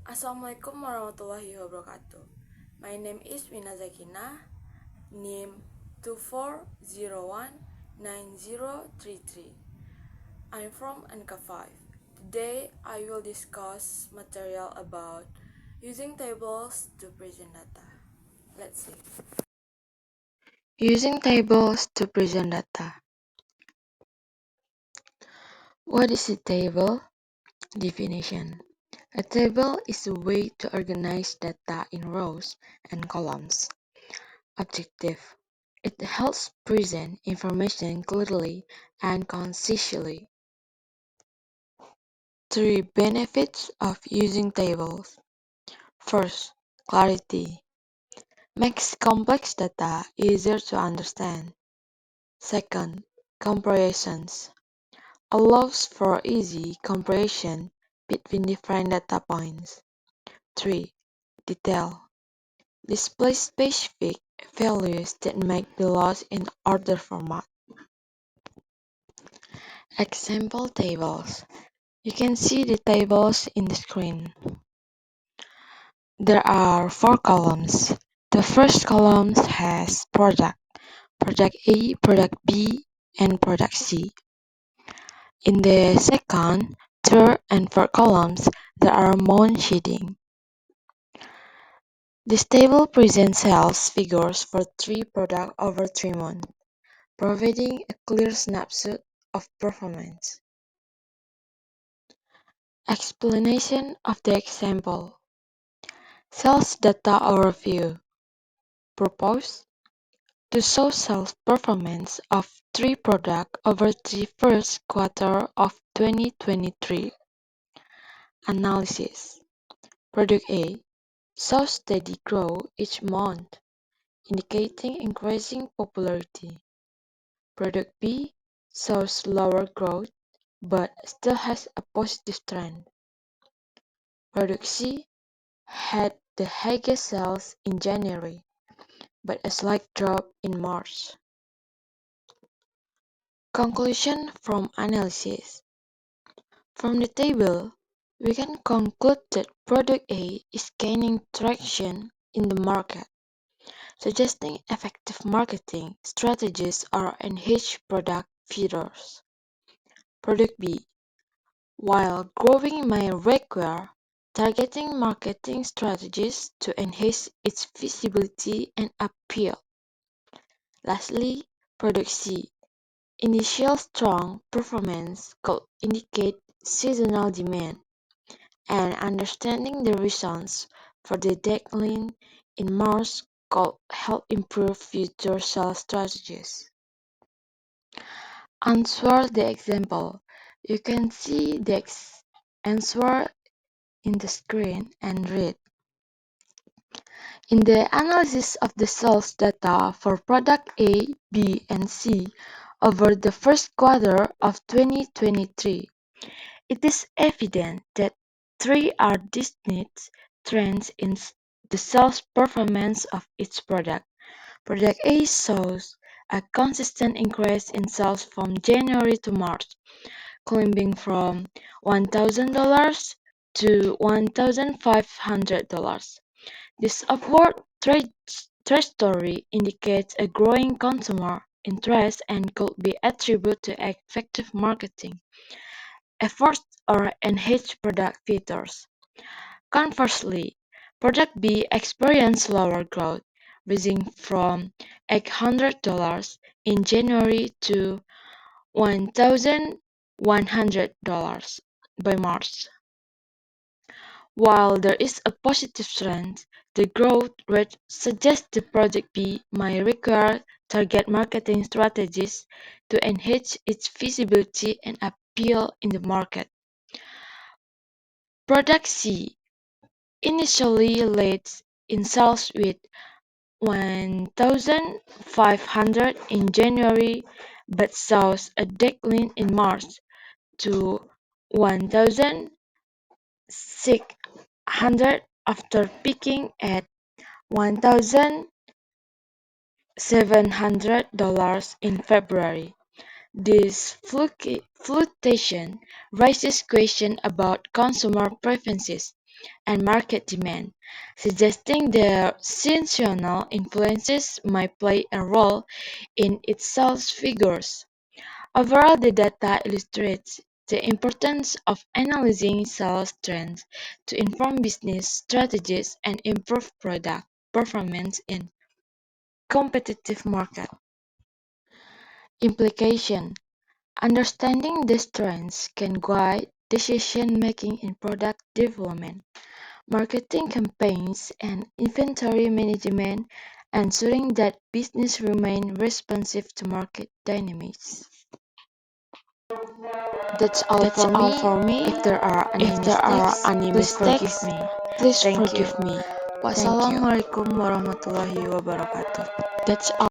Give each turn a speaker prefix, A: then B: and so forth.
A: Assalamualaikum warahmatullahi wabarakatuh. My name is Wina Zakina, NIM 24019033. I'm from NK5. Today I will discuss material about using tables to present data. Let's see. Using tables to present data. What is a table? Definition. A table is a way to organize data in rows and columns. Objective. It helps present information clearly and concisely. 3 benefits of using tables. First, clarity. Makes complex data easier to understand. Second, comparisons. Allows for easy comparison between different data points. 3. Detail. Displays specific values that make be lost in order format. Example tables. You can see the tables in the screen. There are 4 columns. The first column has product A, product B, and product C. In the second, third, and fourth columns, there are month shading. This table presents sales figures for 3 products over 3 months, providing a clear snapshot of performance. Explanation of the example. Sales data overview. Purpose: to show sales performance of 3 products over the first quarter of 2023. Analysis. Product A shows steady growth each month, indicating increasing popularity. Product B shows slower growth but still has a positive trend. Product C had the highest sales in January, but a slight drop in March. Conclusion from analysis. From the table, we can conclude that product A is gaining traction in the market, suggesting effective marketing strategies or enhanced product features. Product B, while growing may require targeting marketing strategies to enhance its visibility and appeal. Lastly, product C. Initial strong performance could indicate seasonal demand, and understanding the reasons for the decline in March could help improve future sales strategies. Answer the example. You can see the answer in the screen and read. In the analysis of the sales data for product A, B, and C over the first quarter of 2023, it is evident that 3 are distinct trends in the sales performance of each product. Product A shows a consistent increase in sales from January to March, climbing from $1,000 to $1,500. This upward trajectory indicates a growing consumer interest and could be attributed to effective marketing efforts or enhanced product features. Conversely, product B experienced slower growth, rising from $800 in January to $1,100 by March. While there is a positive trend, the growth rate suggests the product B may require target marketing strategies to enhance its visibility and appeal in the market. Product C initially leads in sales with $1,500 in January but shows a decline in March to $1,600 after peaking at $1,700 in February. This fluctuation raises questions about consumer preferences, and market demand, suggesting that seasonal influences might play a role in its sales figures. Overall, the data illustrates the importance of analyzing sales trends to inform business strategies and improve product performance in competitive market. Implication: understanding these trends can guide decision-making in product development, marketing campaigns, and inventory management, ensuring that business remain responsive to market dynamics. That's all
B: That's
A: for
B: all
A: me.
B: for me.
A: If there are any
B: If there are
A: mistakes,
B: any
A: please forgive
B: mistakes,
A: me.
B: please
A: Thank you.
B: forgive me. Thank you.
A: Wassalamualaikum warahmatullahi wabarakatuh.
B: That's all.